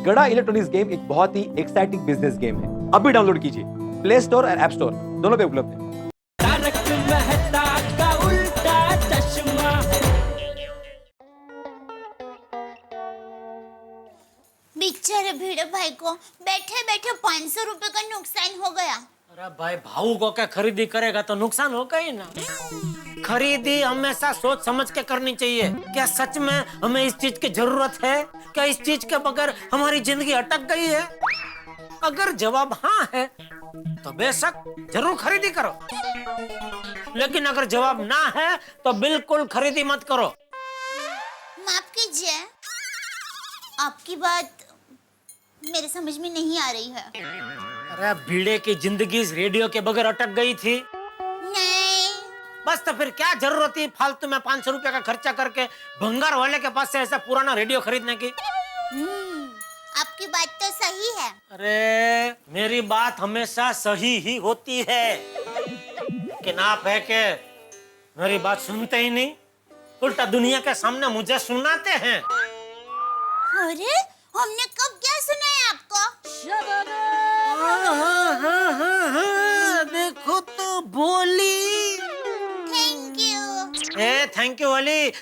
गड़ा electronics game एक बहुत ही एक्साइटिंग बिजनेस गेम है। अभी डाउनलोड कीजिए, प्ले स्टोर और ऐप स्टोर दोनों पे उपलब्ध है। तारक मेहता का उल्टा चश्मा। बेचारे भिड़े भाई को बैठे बैठे 500 रुपए का नुकसान हो गया। अरे भाई, भाऊ को क्या खरीदी करेगा तो नुकसान होगा ही ना। खरीदी हमेशा सोच समझ के करनी चाहिए। क्या सच में हमें इस चीज की जरूरत है? क्या इस चीज के बगैर हमारी जिंदगी अटक गई है? अगर जवाब हाँ है तो बेशक जरूर खरीदी करो, लेकिन अगर जवाब ना है तो बिल्कुल खरीदी मत करो। माफ कीजिए, आपकी बात मेरे समझ में नहीं आ रही है। अरे भिड़े की जिंदगी इस रेडियो के बगैर अटक गई थी। नहीं, बस तो फिर क्या जरूरत थी फालतू में 500 रुपए का खर्चा करके भंगार वाले के पास से ऐसा पुराना रेडियो खरीदने की। आपकी बात तो सही है। अरे मेरी बात हमेशा सही ही होती है, कि आप है के मेरी बात सुनते ही नहीं, उल्टा दुनिया के सामने मुझे सुनाते हैं। अरे हमने कब क्या सुना है आपको? हाँ, देखो तो बोली। Thank you. A thank you वाली,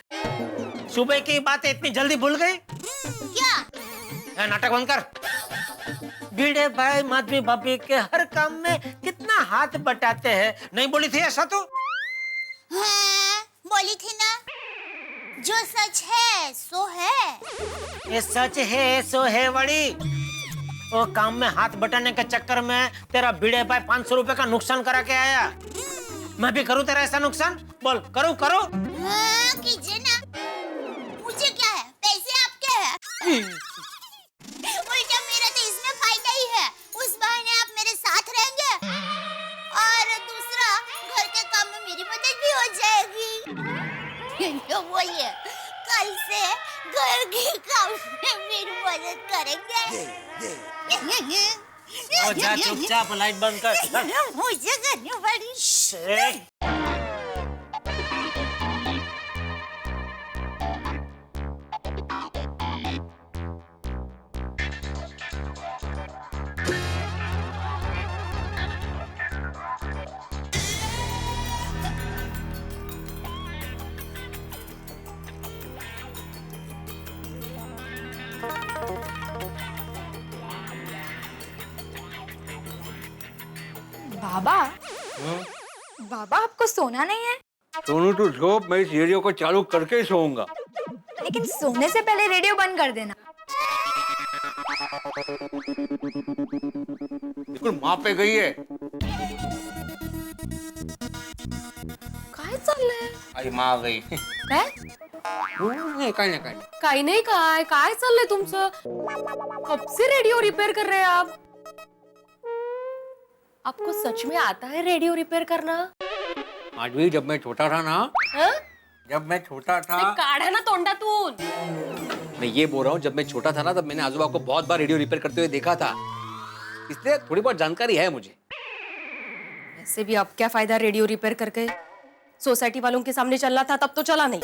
सुबह की बातें इतनी जल्दी भूल गई? क्या? नाटक बंद कर। भिड़े भाई माधवी भाभी के हर काम में कितना हाथ बटाते हैं, नहीं बोली थी ऐसा तो? हाँ, बोली थी ना, जो सच है सो है। ये सच है सो है बड़ी। वो काम में हाथ बटाने के चक्कर में तेरा भिड़े भाई 500 रुपए का नुकसान करा के आया। मैं भी करूं तेरा ऐसा नुकसान? बोल, करूं? हाँ, कीजिए ना। मुझे क्या है, पैसे आपके हैं। उल्टा मेरा तो इसमें फायदा ही है। उस बहाने आप मेरे साथ रहेंगे और दूसरा घर के काम में मेरी मदद भी हो जाएगी। तो बोलिए, कल से घर के काम में मेरी मदद करेंगे। जा चुपचाप लाइट बंद कर। मुझे करनी पड़ी। बाबा, बाबा आपको सोना नहीं है? सोनू तू सो, मैं इस रेडियो को चालू करके ही सोऊंगा। लेकिन सोने से पहले रेडियो बंद कर देना। बिल्कुल माँ पे गई है। काय चाललंय? आई माँ आ गई। काय नहीं, काही नाही, काही नाही। काही नाही, काय काय चाललंय तुमचं? कब से रेडियो रिपेयर कर रहे हैं आप? आपको सच में आता है रेडियो रिपेयर करना? माधवी, जब मैं छोटा था ना, हाँ? जब मैं छोटा था, ते काढा ना तोंडातून। मैं ये बोल रहा हूँ, जब मैं छोटा था ना, तब मैंने आजोबा को बहुत बार रेडियो रिपेयर करते हुए देखा था, इसलिए थोड़ी बहुत जानकारी है मुझे। ऐसे भी अब क्या फायदा रेडियो रिपेयर करके? सोसाइटी वालों के सामने चलना था तब तो चला नहीं।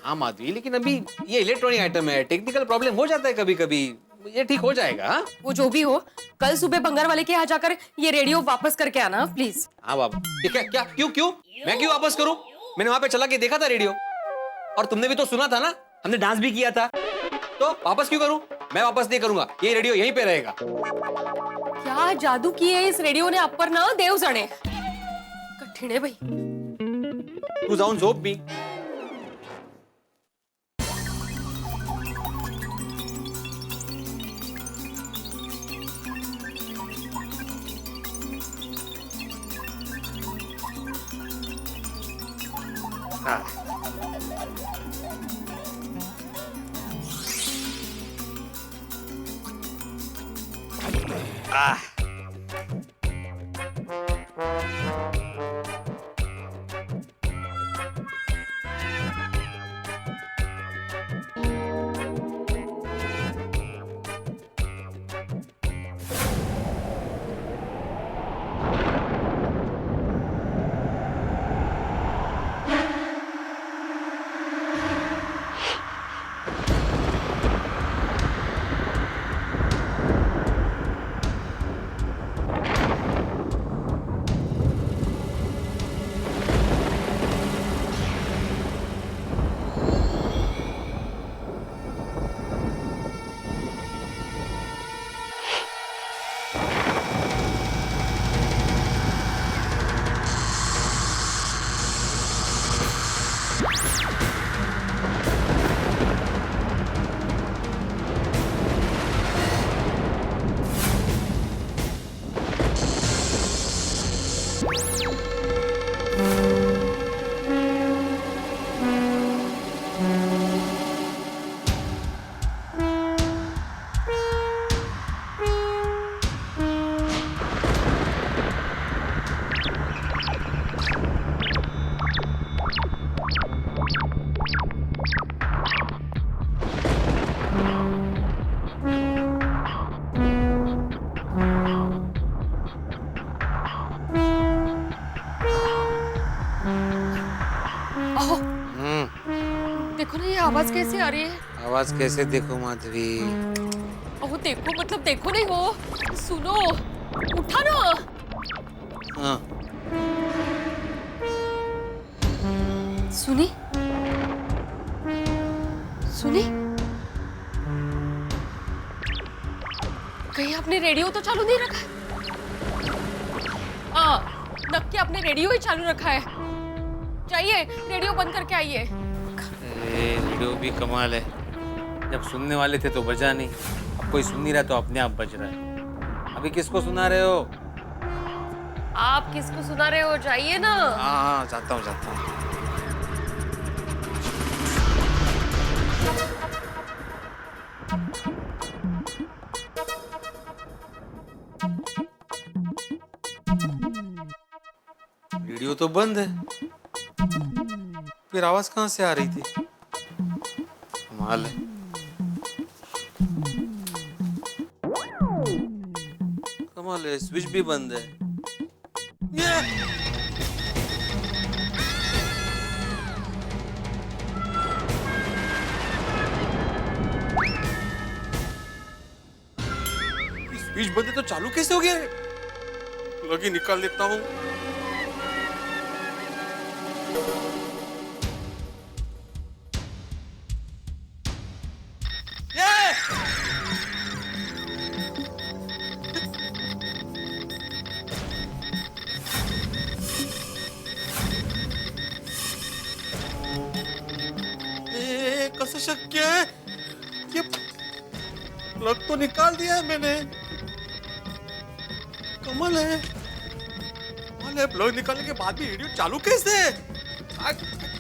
हाँ माधवी, लेकिन अभी ये इलेक्ट्रॉनिक आइटम है, टेक्निकल प्रॉब्लम हो जाता है कभी कभी, ये ठीक हो जाएगा। हाँ? वो जो भी हो, कल सुबह भंगार वाले के यहाँ जाकर ये रेडियो वापस करके आना प्लीज। हाँ बाबा। ये क्या क्या क्यों मैं क्यों वापस करूं? मैंने वहां पे चला के देखा था रेडियो, और तुमने भी तो सुना था ना, हमने डांस भी किया था, तो वापस क्यों करूं? मैं वापस नहीं करूंगा, ये रेडियो यहीं पे रहेगा। क्या जादू किए इस रेडियो ने आप पर ना, देव जाने। कठिन है भाई। तू जाऊन झोप भी। आवाज कैसे आ रही है? आवाज कैसे देखो माधवी? ओह देखो मतलब देखो नहीं हो, सुनो, उठा ना। हाँ सुनी सुनी, कहीं आपने रेडियो तो चालू नहीं रखा है? हाँ, नक्की आपने रेडियो ही चालू रखा है। जाइए रेडियो बंद करके आइए। रेडियो भी कमाल है, जब सुनने वाले थे तो बजा नहीं, अब कोई सुन नहीं रहा तो अपने आप बज रहा है। अभी किसको सुना रहे हो? आप किसको सुना रहे हो? जाइए ना। हाँ जाता हूँ रेडियो तो बंद है, फिर आवाज कहाँ से आ रही थी? कमाल है। कमाल है, स्विच भी बंद है। ये स्विच बंद है तो चालू कैसे हो गया? प्लग ही निकाल देता हूँ। कसं शक्य है? ये प्लग तो निकाल दिया है मैंने। कमाल है, कमाल है, प्लग निकालने के बाद भी रेडियो चालू कैसे?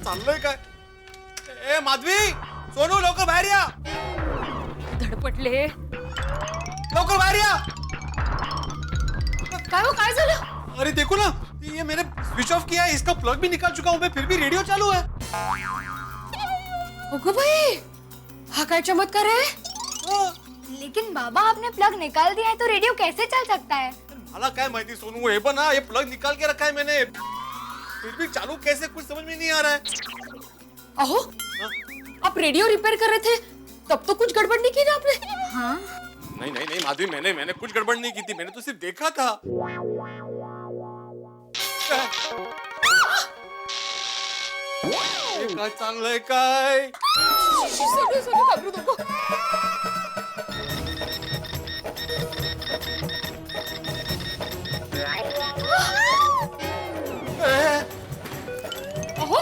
चाललंय काय? ए माधवी, सोनू लवकर बाहेर या, धडपडले। लवकर बाहेर या। काय झालं? अरे देखो ना, ये मैंने स्विच ऑफ किया है, इसका प्लग भी निकाल चुका हूँ मैं, फिर भी रेडियो चालू है। ओगो भाई, हा काय चमत्कार है? लेकिन बाबा आपने प्लग निकाल दिया है तो रेडियो कैसे चल सकता है? मला काय माहिती सोनू, हे पण ना, ये प्लग निकाल के रखा है मैंने, फिर भी चालू कैसे कुछ समझ में नहीं आ रहा है। अहो, आप रेडियो रिपेयर कर रहे थे, तब तो कुछ गड़बड़ नहीं की ना आपने? हाँ। नहीं माधवी, मैंने कुछ गड़बड़ नहीं की थी, मैंने तो सिर्फ देखा था। काय चांगलंय काय? सोनू घाबरू नको। अहो,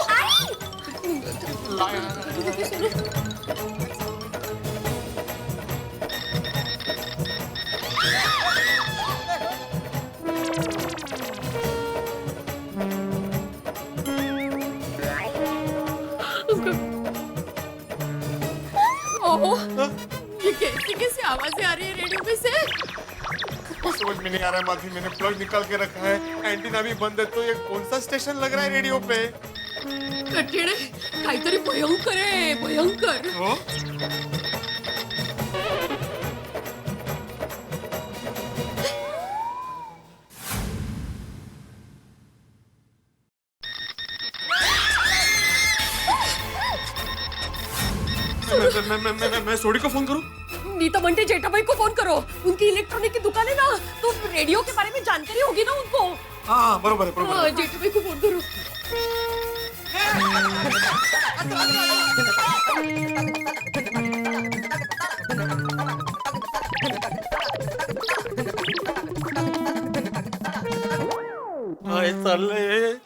ओहो, ये कैसी आवाजें आ रही है रेडियो में से? समझ में नहीं आ रहा है माधवी, मैंने प्लग निकाल के रखा है, एंटीना भी बंद है, तो ये कौन सा स्टेशन लग रहा है रेडियो पे? कठीण आहे, काहीतरी भयंकर आहे, भयंकर। हो? मैं सोडी को फोन करूं? नहीं तो मंटे जेठाभाई को फोन करो, उनकी इलेक्ट्रॉनिक की दुकान है ना, तो रेडियो के बारे में जानकारी होगी ना उनको। हाँ बरोबर है, हाँ, जेठाभाई को फोन करो। काय चाललंय?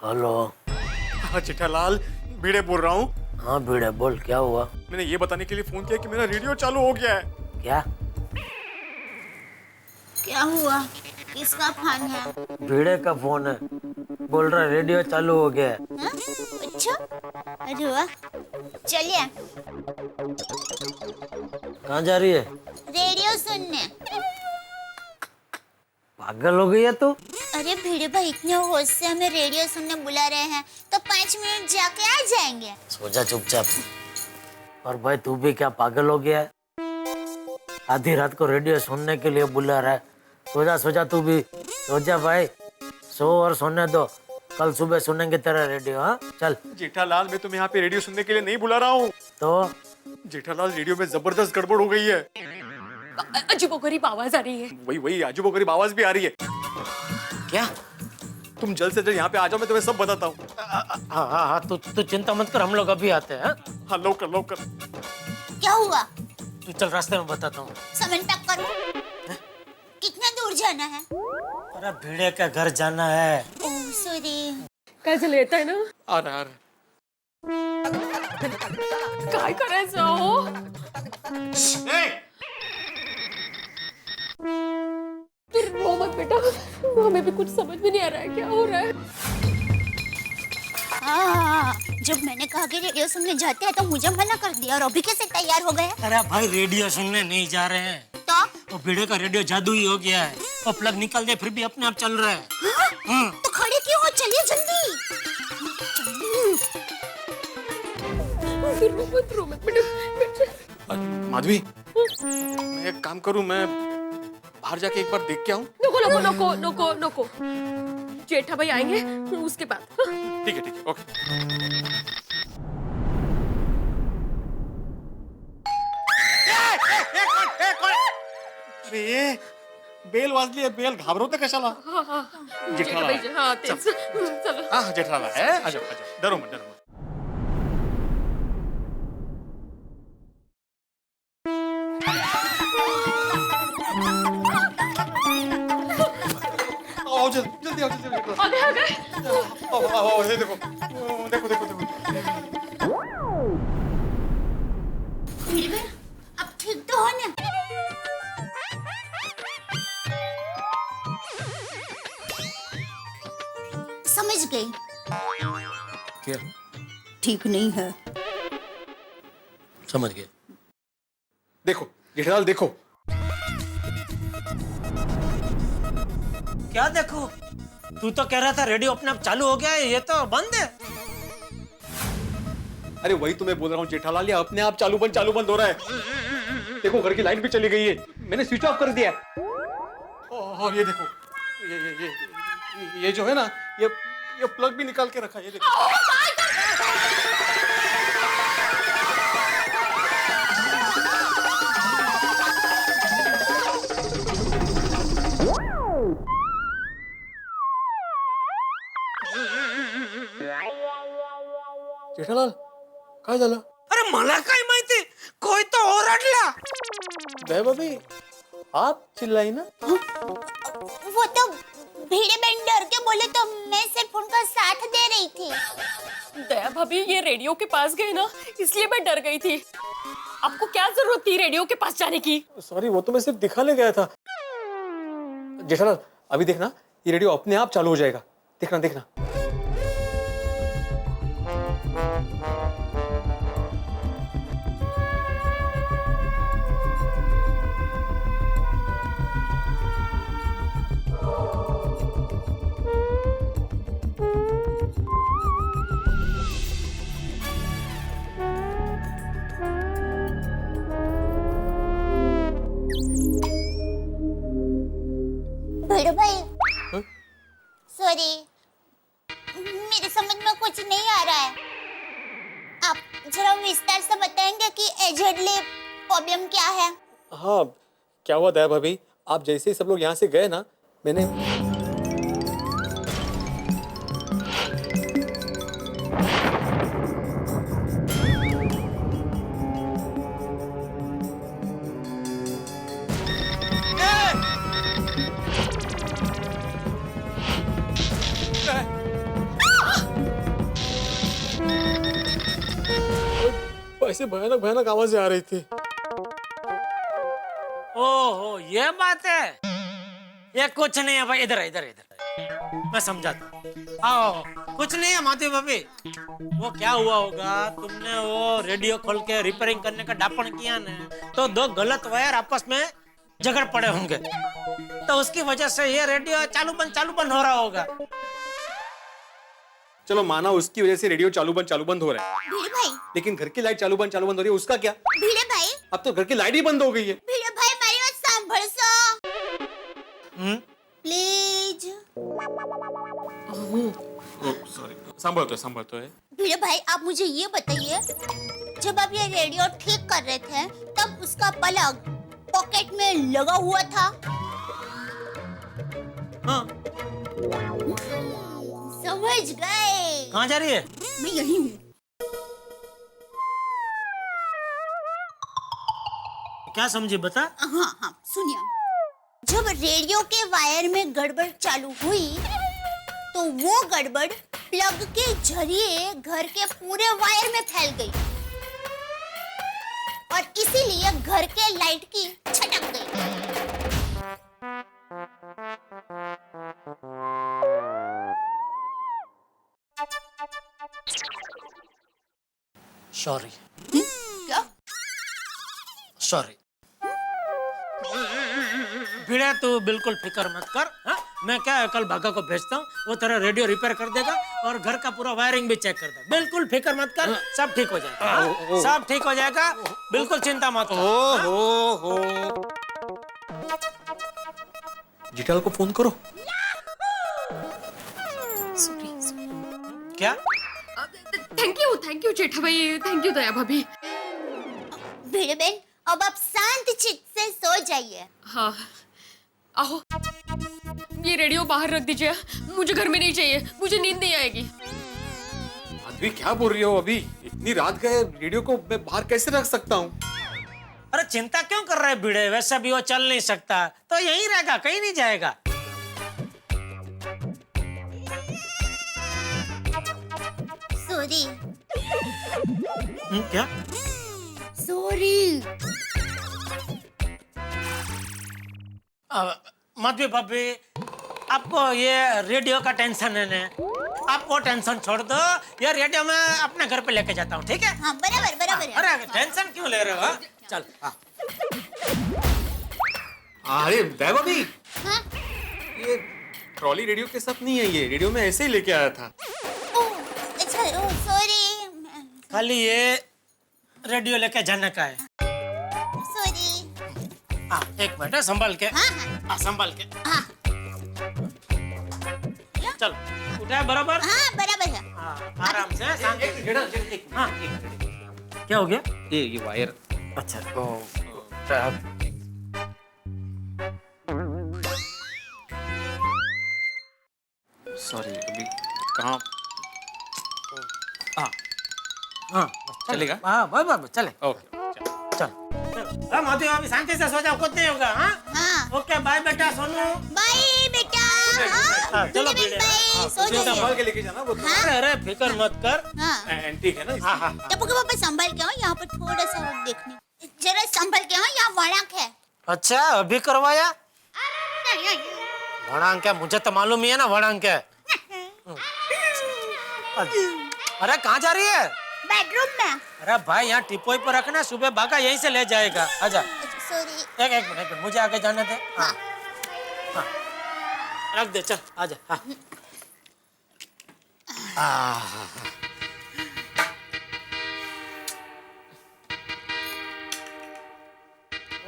हेलो। हाँ जेठालाल, भिड़े बोल रहा हूँ। हाँ भिड़े बोल, क्या हुआ? मैंने ये बताने के लिए फोन किया कि मेरा रेडियो चालू हो गया है। क्या? क्या हुआ? किसका फोन है? भिड़े का फोन है, बोल रहा रेडियो चालू हो गया है। हाँ? अच्छा, अरे वाह, चलिए। कहाँ जा रही है? रेडियो सुनने। पागल हो गई है तू? अरे भिड़े भाई इतने होश से हमें रेडियो सुनने बुला रहे हैं तो 5 मिनट जाके आ जाएंगे। सो जा चुपचाप। और भाई तू भी क्या पागल हो गया है? आधी रात को रेडियो सुनने के लिए बुला रहा है। सो जा तू भी। सो जा भाई, सो और सोने दो। कल सुबह सुनेंगे तेरा रेडियो। हाँ चल। जेठालाल, मैं तुम्हें यहाँ पे रेडियो सुनने के लिए नहीं बुला रहा हूँ। तो जेठालाल, रेडियो में जबरदस्त गड़बड़ हो गई है। अजीबोगरीब आवाज आ रही है। वही अजीबोगरीब आवाज भी आ रही है। क्या? तुम जल्द से जल्द यहाँ पे आ जाओ, मैं तुम्हें सब बताता हूँ। हाँ तू चिंता मत कर, हम लोग अभी आते हैं। हाँ लवकर। क्या हुआ? तू चल, रास्ते में बताता हूँ। सामान पैक करो। कितना दूर जाना है? अरे भिड़े का घर जाना है। Oh sorry. काय लेता है ना? आ रहा काय करायचं हो? फिर रो मत बेटा, हमें भी कुछ समझ में नहीं आ रहा है क्या हो रहा है। हाँ, जब मैंने कहा कि रेडियो सुनने जाते हैं तो मुझे मना कर दिया और अभी कैसे तैयार हो गए? अरे भाई रेडियो सुनने नहीं जा रहे हैं। तो भिड़े का रेडियो जादू ही हो गया है। वो प्लग निकल दे फिर भी अपने आप चल रहा है। तो खड़े क्यों हो? चलिए जल्दी। रो मत बेटा। माधवी, मैं एक काम करूँ, मैं बाहर जाके एक बार देख के आऊँ? नको। जेठा भाई आएंगे उसके बाद। ठीक है, ओके। अरे बेल वाजली आहे, बेल घाबरवते कशाला? जेठालाल आहे. हाँ तेच चलो। हाँ जेठालाल आहे. आ जाओ डरो मत. आओ जल्दी आ गए। आओ ये देखो. अब ठीक तो हो ना? समझ गई। क्या? ठीक नहीं है। समझ गए। देखो जेठालाल, देखो. क्या देखो? तू तो कह रहा था रेडियो अपने आप चालू हो गया है, ये तो बंद है। अरे वही तो मैं बोल रहा हूँ जेठालाल, ये अपने आप चालू बंद हो रहा है. देखो घर की लाइट भी चली गई है, मैंने स्विच ऑफ कर दिया. और ये देखो, ये जो है ना, ये प्लग भी निकाल के रखा है. ये देखो. जेठालाल काय झालं? अरे मला काय माहिती, कोई तो ओरडला. दयाबाई, आप चिल्लाई ना. वो तो भीड़े बहन डर के बोले तो मैं सिर्फ उनका साथ दे रही थी। दया भाभी ये रेडियो के पास गए ना, इसलिए मैं डर गई थी। आपको क्या जरूरत थी रेडियो के पास जाने की? सॉरी, वो तो मैं सिर्फ दिखाने गया था. जेठालाल अभी देखना, ये रेडियो अपने आप चालू हो जाएगा. देखना. भीड़े भाई, सॉरी, मेरे समझ में कुछ नहीं आ रहा है. आप जरा विस्तार से बताएंगे कि एजेडली प्रॉब्लम क्या है? हाँ, क्या हुआ दया भाभी, आप जैसे ही सब लोग यहाँ से गए ना, मैंने ऐसे भयानक आवाजें आ रही थी. ओहो ये बात है. ये कुछ नहीं है भाई, इधर मैं समझाता हूँ. आओ, कुछ नहीं है माधवी भाभी. वो क्या हुआ होगा, तुमने वो रेडियो खोल के रिपेयरिंग करने का डापण किया ना, तो दो गलत वायर आपस में झगड़ पड़े होंगे. तो उसकी वजह से ये रेडियो चालू बंद हो रहा होगा। चलो माना उसकी वजह से रेडियो चालू बंद हो रहा है, भिड़े भाई, लेकिन घर की लाइट चालू बंद हो रही है, उसका क्या? भिड़े भाई, अब तो घर की लाइट ही बंद हो गई है। भिड़े भाई मारी बात सांभळ सो प्लीज। सॉरी, संभलतो है। भिड़े भाई, आप मुझे ये बताइए, जब आप ये रेडियो ठीक कर रहे थे तब उसका प्लग पॉकेट में लगा हुआ था? हाँ। समझ गए। कहाँ जा रही है? मैं यही हूँ। क्या समझी बता? हाँ हाँ सुनिए, जब रेडियो के वायर में गड़बड़ चालू हुई तो वो गड़बड़ प्लग के जरिए घर के पूरे वायर में फैल गई और इसीलिए घर के लाइट की छटक गई। सॉरी क्या? सॉरी भिड़े, तू बिल्कुल फिक्र मत कर। हाँ? मैं क्या है, कल भागा को भेजता हूँ, वो तेरा रेडियो रिपेयर कर देगा और घर का पूरा वायरिंग भी चेक कर देगा। बिल्कुल फिक्र मत कर, सब ठीक हो जाएगा। हाँ? सब ठीक हो जाएगा, बिल्कुल चिंता मत कर। हो जिठाल को फोन करो। क्या? थैंक यू जेठा भाई, थैंक यू दया भाभी। भिड़े बहन, अब आप शांत चित्त से सो जाइए। हाँ, आओ ये रेडियो बाहर रख दीजिए, मुझे घर में नहीं चाहिए, मुझे नींद नहीं आएगी। अभी क्या बोल रही हो? अभी इतनी रात गए, रेडियो को मैं बाहर कैसे रख सकता हूँ? अरे चिंता क्यों कर रहे भिड़े, वैसे भी वो चल नहीं सकता तो यहीं रहेगा, कहीं नहीं जाएगा। सॉरी। क्या? सॉरी। मधु भाभी, आपको ये रेडियो का टेंशन है ना, आप वो टेंशन छोड़ दो, ये रेडियो मैं अपने घर पे लेके जाता हूँ, ठीक है? हाँ बराबर बराबर है। अरे टेंशन क्यों ले रहे हो? चल। अरे दया भाभी, हाँ? ये ट्रॉली रेडियो के साथ नहीं है, ये रेडियो में ऐसे ही लेके आया था। अच्छा, सॉरी। खाली ये रेडियो लेके जाने का है। सॉरी। एक मिनट, संभाल के। हाँ हाँ संभाल के। हाँ चल, उठा बराबर? हाँ बराबर है। आराम से, शांति से। हाँ, क्या हो गया? ये वायर। अच्छा। सॉरी, अभी कहाँ? हाँ चलेगा? हाँ बस चले। ओके, चल। मधु अभी शांति से सो जाओ, कुछ नहीं होगा। हाँ हाँ ओके, बाय बेटा सोनू। बाय बेटा। हाँ, चलो भिड़े भिड़े। भाई, सो जाइए। संभाल के लेके जाना वो। अरे अरे फिक्र मत कर। हाँ एंटीक है ना। हाँ हाँ टप्पू के पापा संभाल के आओ, यहाँ पर थोड़ा सा और देखने। जरा संभाल के आओ, यहाँ वड़ाक है। अच्छा, अभी करवाया? वड़ांग क्या? मुझे तो मालूम ही है ना वड़ांग क्या है। अरे कहाँ जा रही है? बेडरूम में। अरे भाई यहाँ टिपोई पर रखना, सुबह भागा यहीं से ले जाएगा। आजा। सॉरी। एक मिनट, मुझे आगे जाने दे। हाँ हाँ रख दे, चल आजा। हाँ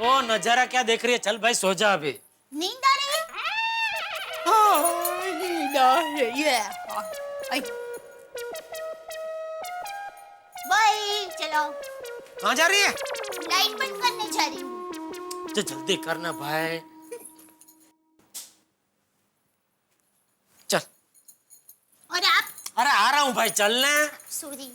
ओ नजारा क्या देख रही है? चल भाई सो जा अभी। नींद आ रही है? नींद आ रही है। बाय, चलो। कहाँ जा रही है? लाइट बंद करने जा रही हूँ। तो जल्दी करना भाई। चल। और आप? अरे आ रहा हूँ भाई, चलने। सॉरी।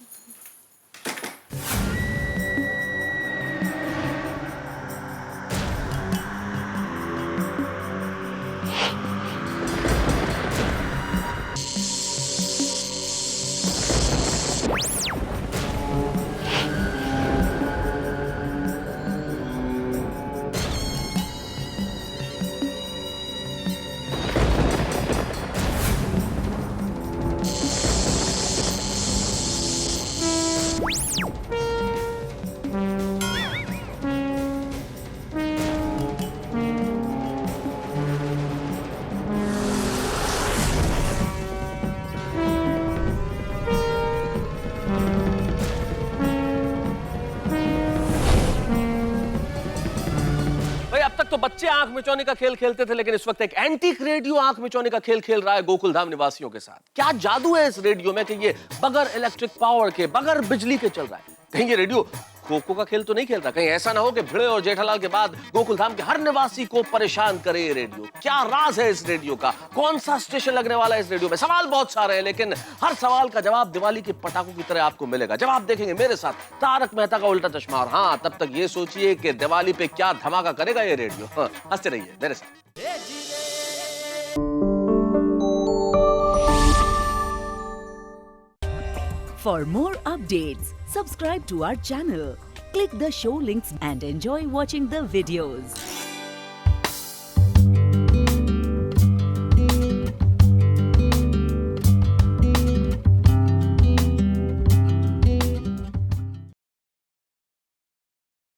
बच्चे आंख मिचौने का खेल खेलते थे, लेकिन इस वक्त एक एंटीक रेडियो आंख मिचौने का खेल खेल रहा है गोकुल धाम निवासियों के साथ। क्या जादू है इस रेडियो में कि ये बगैर इलेक्ट्रिक पावर के, बगैर बिजली के चल रहा है। कहीं ये रेडियो खो-खो का खेल तो नहीं खेलता? कहीं ऐसा ना हो कि भिड़े और जेठालाल के बाद गोकुल धाम के हर निवासी को परेशान करे ये रेडियो? क्या राज है इस रेडियो का? कौन सा स्टेशन लगने वाला है इस रेडियो में? सवाल बहुत सारे हैं, लेकिन हर सवाल का जवाब दिवाली के पटाखों की तरह आपको मिलेगा जब आप देखेंगे मेरे साथ तारक मेहता का उल्टा चश्मा। और हाँ, तब तक ये सोचिए कि दिवाली पे क्या धमाका करेगा ये रेडियो। हाँ, हंसते रहिए मेरे साथ। For more updates, subscribe to our channel, click the show links and enjoy watching the videos.